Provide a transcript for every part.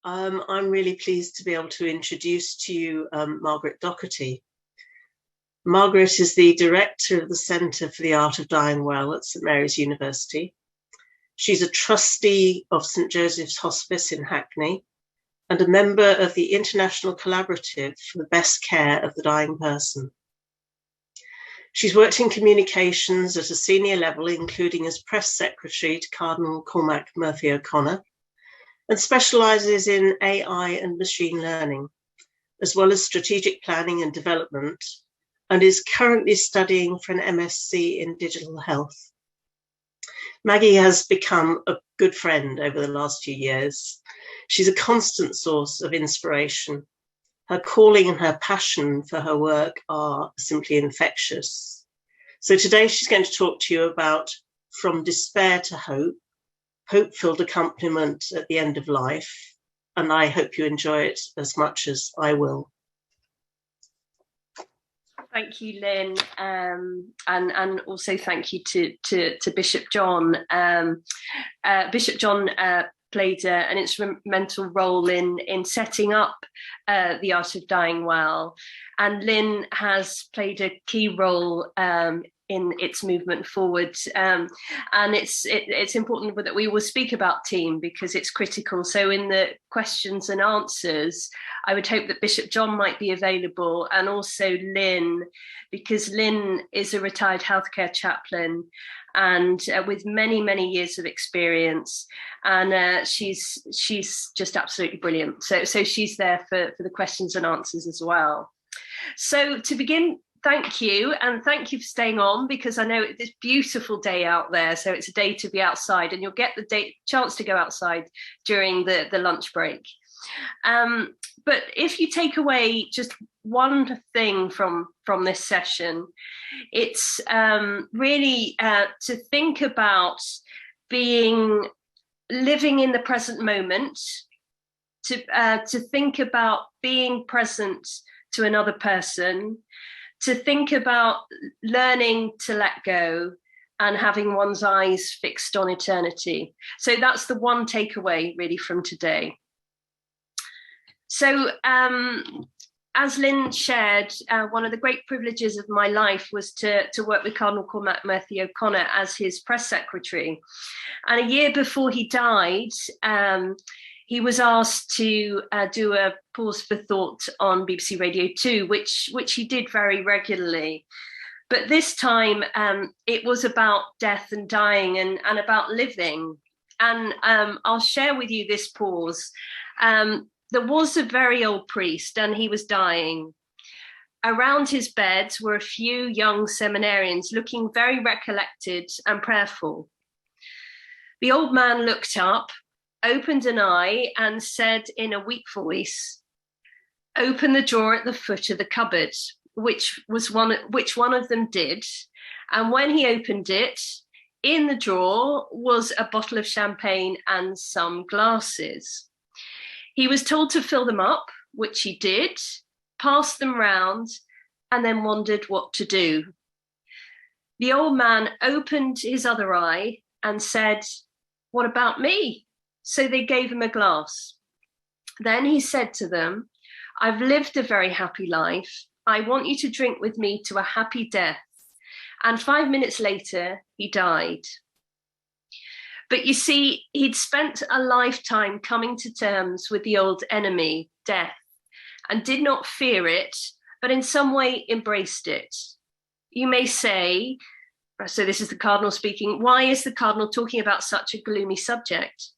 I'm really pleased to be able to introduce to you Margaret Doherty. Margaret is the director of the Centre for the Art of Dying Well at St Mary's University. She's a trustee of St Joseph's Hospice in Hackney and a member of the International Collaborative for the Best Care of the Dying Person. She's worked in communications at a senior level, including as press secretary to Cardinal Cormac Murphy O'Connor, and specialises in AI and machine learning, as well as strategic planning and development, and is currently studying for an MSc in digital health. Maggie has become a good friend over the last few years. She's a constant source of inspiration. Her calling and her passion for her work are simply infectious. So today she's going to talk to you about From Despair to Hope, hope-filled accompaniment at the end of life, and I hope you enjoy it as much as I will. Thank you, Lynn, and also thank you to Bishop John. Bishop John played an instrumental role in setting up the Art of Dying Well, and Lynn has played a key role in its movement forward, and it's important that we will speak about team because it's critical. So in the questions and answers, I would hope that Bishop John might be available, and also Lynn, because Lynn is a retired healthcare chaplain and with many years of experience, and she's just absolutely brilliant. So she's there for the questions and answers as well. So to begin, thank you, and thank you for staying on, because I know it's this beautiful day out there, so it's a day to be outside, and you'll get the chance to go outside during the lunch break. But if you take away just one thing from this session, it's really to think about living in the present moment, to think about being present to another person, to think about learning to let go and having one's eyes fixed on eternity. So that's the one takeaway really from today. So as Lynn shared, one of the great privileges of my life was to work with Cardinal Cormac Murphy O'Connor as his press secretary. And a year before he died, he was asked to do a pause for thought on BBC Radio 2, which he did very regularly. But this time it was about death and dying and about living. And I'll share with you this pause. There was a very old priest and he was dying. Around his bed were a few young seminarians looking very recollected and prayerful. The old man looked up, opened an eye and said in a weak voice, "Open the drawer at the foot of the cupboard," which one of them did. And when he opened it, in the drawer was a bottle of champagne and some glasses. He was told to fill them up, which he did, passed them round, and then wondered what to do. The old man opened his other eye and said, "What about me?" So they gave him a glass. Then he said to them, "I've lived a very happy life. I want you to drink with me to a happy death." And 5 minutes later, he died. But you see, he'd spent a lifetime coming to terms with the old enemy, death, and did not fear it, but in some way embraced it. You may say, so this is the Cardinal speaking, why is the Cardinal talking about such a gloomy subject?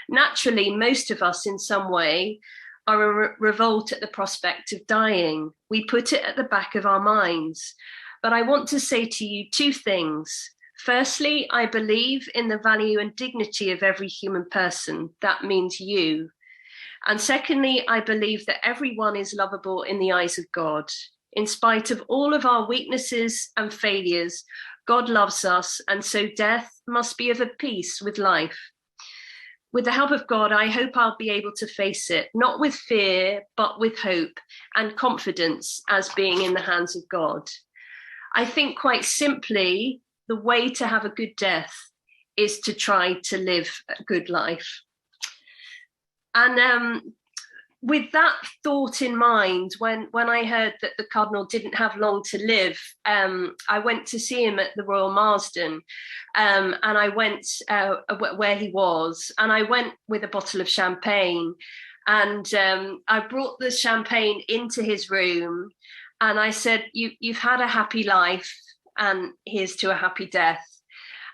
Naturally, most of us in some way are a revolt at the prospect of dying. We put it at the back of our minds. But I want to say to you two things. Firstly, I believe in the value and dignity of every human person. That means you. And secondly, I believe that everyone is lovable in the eyes of God. In spite of all of our weaknesses and failures, God loves us, and so death must be of a piece with life. With the help of God, I hope I'll be able to face it, not with fear, but with hope and confidence as being in the hands of God. I think quite simply, the way to have a good death is to try to live a good life. And with that thought in mind, when I heard that the Cardinal didn't have long to live, I went to see him at the Royal Marsden, and I went where he was, and I went with a bottle of champagne, and I brought the champagne into his room, and I said, you've had a happy life, and here's to a happy death.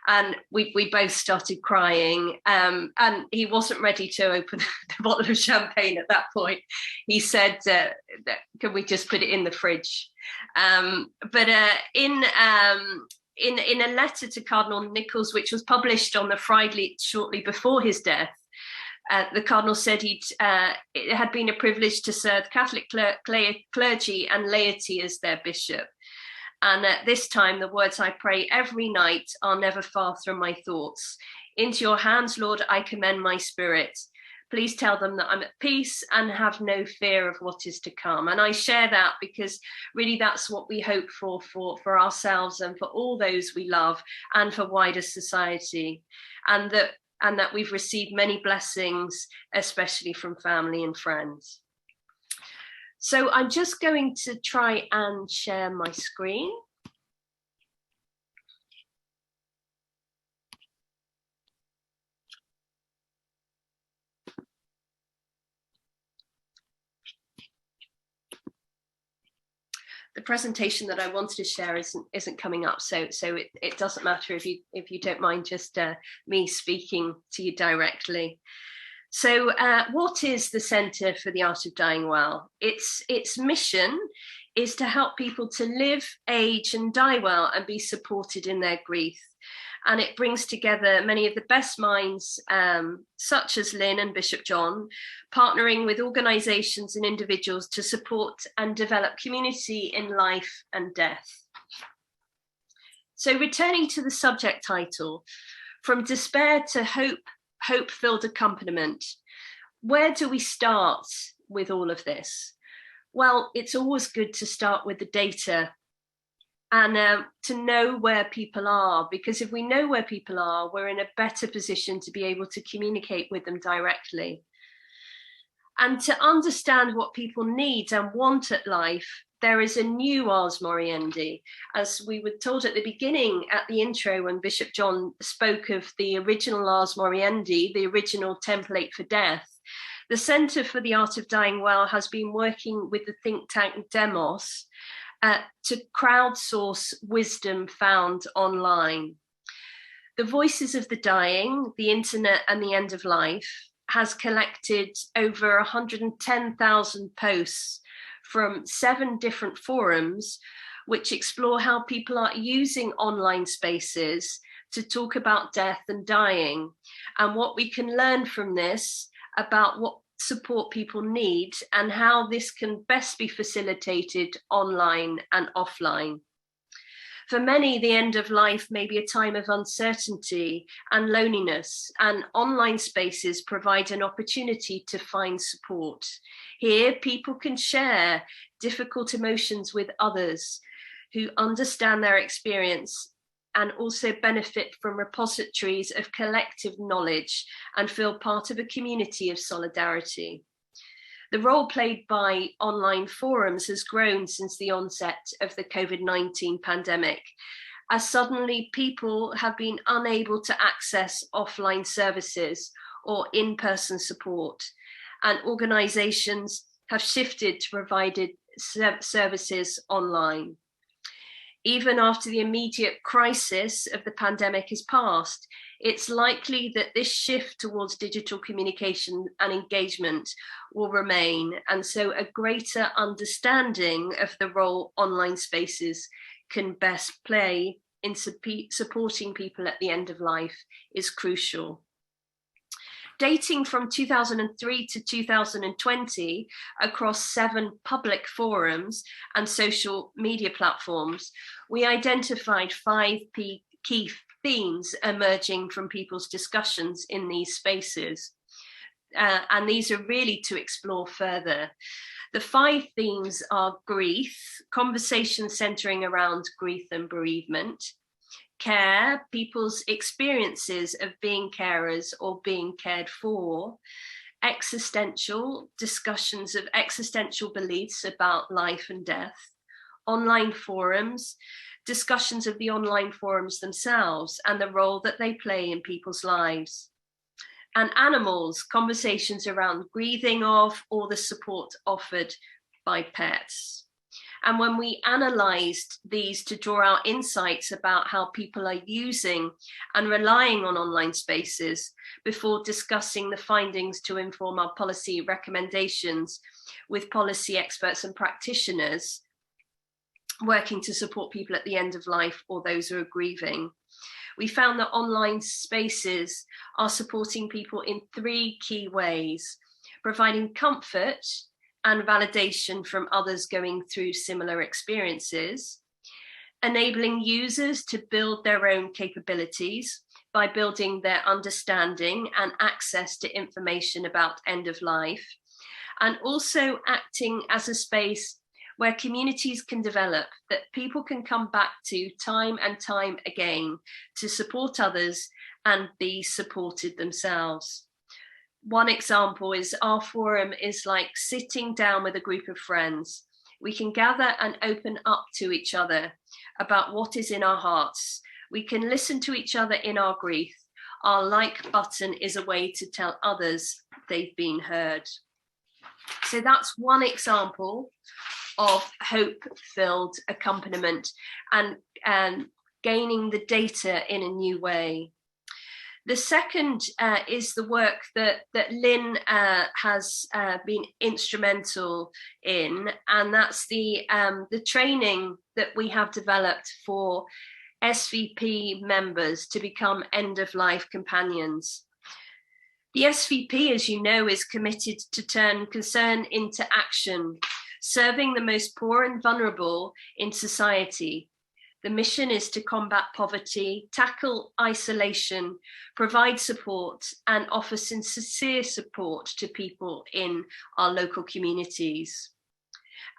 And we both started crying, and he wasn't ready to open the bottle of champagne at that point. He said, can we just put it in the fridge? But in a letter to Cardinal Nichols, which was published on the Friday shortly before his death, the Cardinal said it had been a privilege to serve Catholic clergy and laity as their bishop. And at this time, the words I pray every night are never far from my thoughts. Into your hands, Lord, I commend my spirit. Please tell them that I'm at peace and have no fear of what is to come. And I share that because really that's what we hope for ourselves and for all those we love and for wider society. And that we've received many blessings, especially from family and friends. So I'm just going to try and share my screen. The presentation that I wanted to share isn't coming up, so it doesn't matter if you don't mind just me speaking to you directly. So what is the Centre for the Art of Dying Well? Its mission is to help people to live, age and die well and be supported in their grief. And it brings together many of the best minds, such as Lynn and Bishop John, partnering with organisations and individuals to support and develop community in life and death. So returning to the subject title, From Despair to Hope, Hope-Filled Accompaniment. Where do we start with all of this? Well, it's always good to start with the data and to know where people are, because if we know where people are, we're in a better position to be able to communicate with them directly. And to understand what people need and want at life, there is a new Ars Moriendi. As we were told at the beginning, at the intro, when Bishop John spoke of the original Ars Moriendi, the original template for death, the Centre for the Art of Dying Well has been working with the think tank Demos to crowdsource wisdom found online. The Voices of the Dying, the Internet and the End of Life has collected over 110,000 posts from 7 different forums, which explore how people are using online spaces to talk about death and dying, and what we can learn from this about what support people need and how this can best be facilitated online and offline. For many, the end of life may be a time of uncertainty and loneliness, and online spaces provide an opportunity to find support. Here, people can share difficult emotions with others who understand their experience and also benefit from repositories of collective knowledge and feel part of a community of solidarity. The role played by online forums has grown since the onset of the COVID-19 pandemic, as suddenly people have been unable to access offline services or in-person support, and organisations have shifted to provide services online. Even after the immediate crisis of the pandemic is past, it's likely that this shift towards digital communication and engagement will remain, and so a greater understanding of the role online spaces can best play in supporting people at the end of life is crucial. Dating from 2003 to 2020, across 7 public forums and social media platforms, we identified 5 key themes emerging from people's discussions in these spaces. And these are really to explore further. The 5 themes are grief, conversations centering around grief and bereavement; care, people's experiences of being carers or being cared for; existential discussions of existential beliefs about life and death, online forums, discussions of the online forums themselves and the role that they play in people's lives, and animals, conversations around grieving of or the support offered by pets. And when we analysed these to draw out insights about how people are using and relying on online spaces before discussing the findings to inform our policy recommendations with policy experts and practitioners working to support people at the end of life or those who are grieving, we found that online spaces are supporting people in 3 key ways: providing comfort and validation from others going through similar experiences, enabling users to build their own capabilities by building their understanding and access to information about end of life, and also acting as a space where communities can develop that people can come back to time and time again to support others and be supported themselves. One example is our forum is like sitting down with a group of friends. We can gather and open up to each other about what is in our hearts. We can listen to each other in our grief. Our like button is a way to tell others they've been heard. So that's one example of hope-filled accompaniment and gaining the data in a new way. The second is the work that Lynn has been instrumental in, and that's the training that we have developed for SVP members to become end-of-life companions. The SVP, as you know, is committed to turn concern into action, serving the most poor and vulnerable in society. The mission is to combat poverty, tackle isolation, provide support, and offer sincere support to people in our local communities.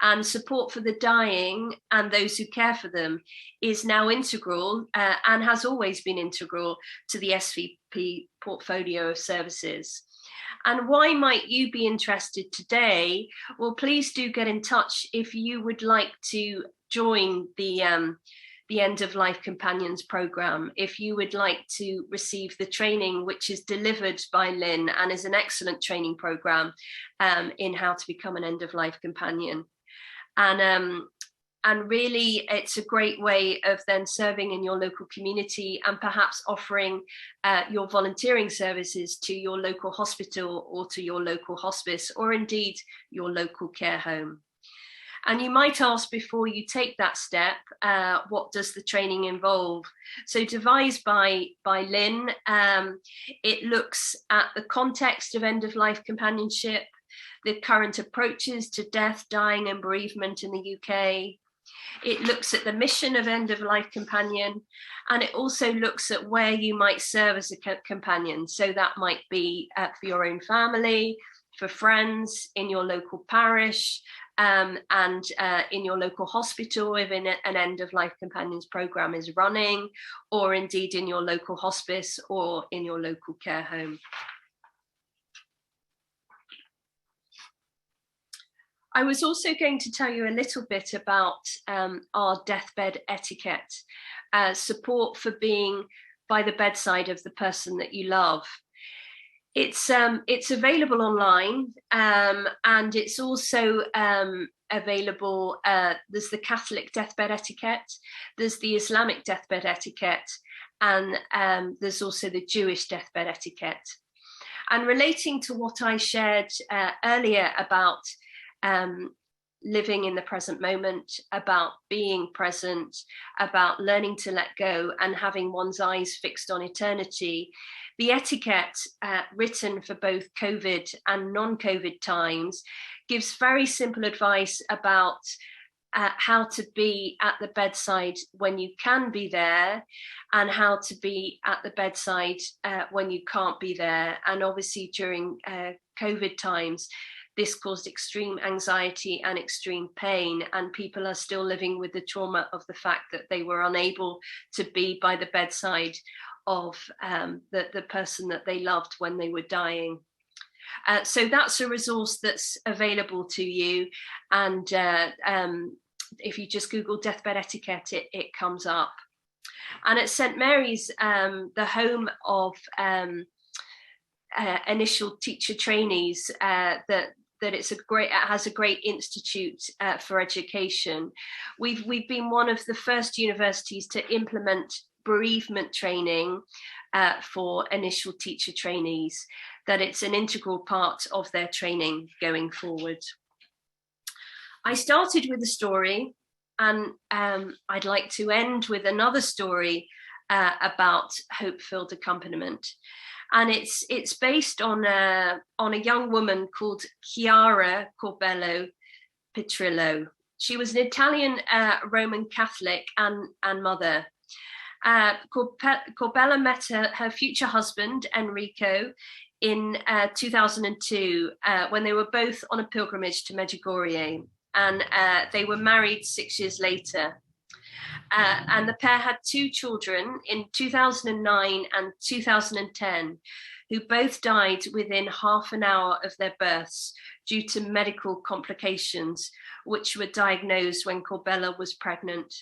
And support for the dying and those who care for them is now integral and has always been integral to the SVP portfolio of services. And why might you be interested today? Well, please do get in touch if you would like to join the End of Life Companions program, if you would like to receive the training which is delivered by Lynn and is an excellent training program in how to become an end of life companion. And really it's a great way of then serving in your local community and perhaps offering your volunteering services to your local hospital or to your local hospice or indeed your local care home. And you might ask before you take that step, what does the training involve? So devised by Lynn, it looks at the context of end-of-life companionship, the current approaches to death, dying and bereavement in the UK. It looks at the mission of end-of-life companion, and it also looks at where you might serve as a companion. So that might be for your own family, for friends, in your local parish, and in your local hospital if an end-of-life companions program is running, or indeed in your local hospice or in your local care home. I was also going to tell you a little bit about our deathbed etiquette, support for being by the bedside of the person that you love. It's available online, and it's also available. There's the Catholic deathbed etiquette, there's the Islamic deathbed etiquette, and there's also the Jewish deathbed etiquette. And relating to what I shared earlier about living in the present moment, about being present, about learning to let go and having one's eyes fixed on eternity, the etiquette written for both COVID and non-COVID times gives very simple advice about how to be at the bedside when you can be there, and how to be at the bedside when you can't be there. And obviously during COVID times, this caused extreme anxiety and extreme pain, and people are still living with the trauma of the fact that they were unable to be by the bedside of the person that they loved when they were dying. So that's a resource that's available to you. And if you just Google deathbed etiquette, it comes up. And at St Mary's, the home of initial teacher trainees, that it has a great institute for education. We've been one of the first universities to implement bereavement training for initial teacher trainees, that it's an integral part of their training going forward. I started with a story, and I'd like to end with another story about hope-filled accompaniment. And it's based on a young woman called Chiara Corbello Petrillo. She was an Italian Roman Catholic and mother. Corbello met her future husband, Enrico, in 2002 when they were both on a pilgrimage to Medjugorje, and they were married 6 years later. And the pair had two children in 2009 and 2010, who both died within half an hour of their births due to medical complications, which were diagnosed when Corbello was pregnant.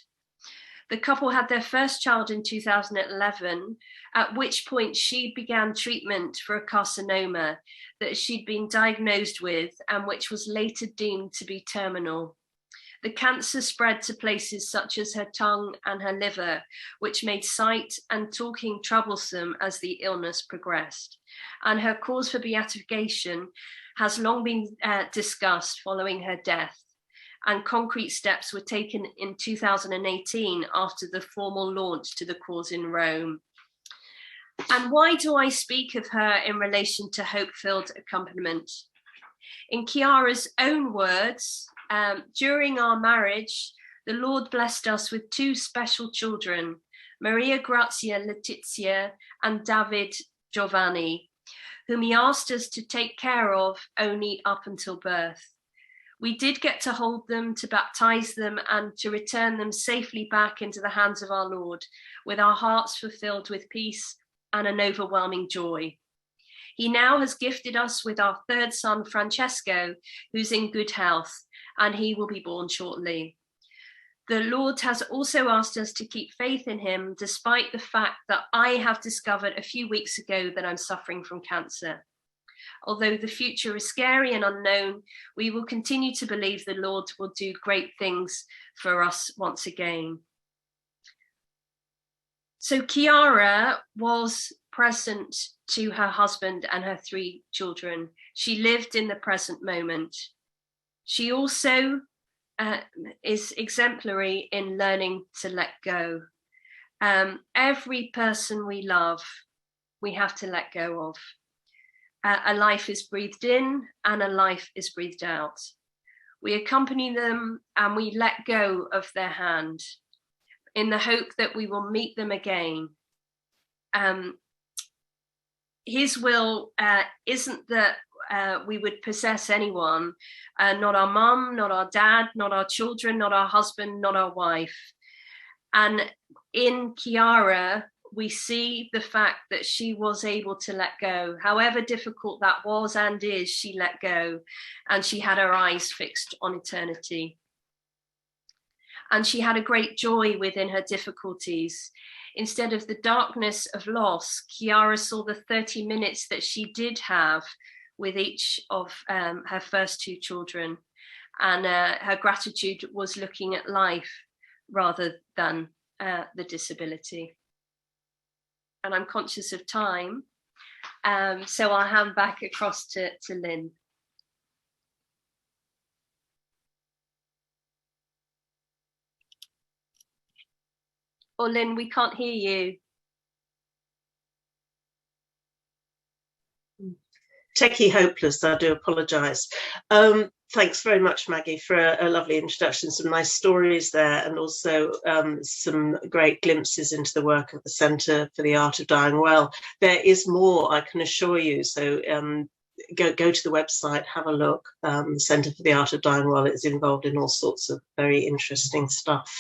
The couple had their first child in 2011, at which point she began treatment for a carcinoma that she'd been diagnosed with and which was later deemed to be terminal. The cancer spread to places such as her tongue and her liver, which made sight and talking troublesome as the illness progressed. And her cause for beatification has long been discussed following her death. And concrete steps were taken in 2018 after the formal launch to the cause in Rome. And why do I speak of her in relation to hope-filled accompaniment? In Chiara's own words, during our marriage, the Lord blessed us with two special children, Maria Grazia Letizia and David Giovanni, whom he asked us to take care of only up until birth. We did get to hold them, to baptize them, and to return them safely back into the hands of our Lord, with our hearts fulfilled with peace and an overwhelming joy. He now has gifted us with our third son, Francesco, who's in good health, and he will be born shortly. The Lord has also asked us to keep faith in him, despite the fact that I have discovered a few weeks ago that I'm suffering from cancer. Although the future is scary and unknown, we will continue to believe the Lord will do great things for us once again. So Chiara was present to her husband and her three children. She lived in the present moment. She also is exemplary in learning to let go. Every person we love, we have to let go of. A life is breathed in and a life is breathed out. We accompany them and we let go of their hand in the hope that we will meet them again. His will isn't that we would possess anyone, not our mum, not our dad, not our children, not our husband, not our wife. And in Chiara, we see the fact that she was able to let go. However difficult that was and is, she let go, and she had her eyes fixed on eternity. And she had a great joy within her difficulties. Instead of the darkness of loss, Chiara saw the 30 minutes that she did have with each of her first two children. And her gratitude was looking at life rather than the disability. And I'm conscious of time, so I'll hand back across to Lynn. Oh, Lynn, we can't hear you. Techie hopeless, I do apologise. Thanks very much, Maggie, for a lovely introduction, some nice stories there, and also some great glimpses into the work of the Centre for the Art of Dying Well. There is more, I can assure you, so go to the website, have a look. The Centre for the Art of Dying Well is involved in all sorts of very interesting stuff.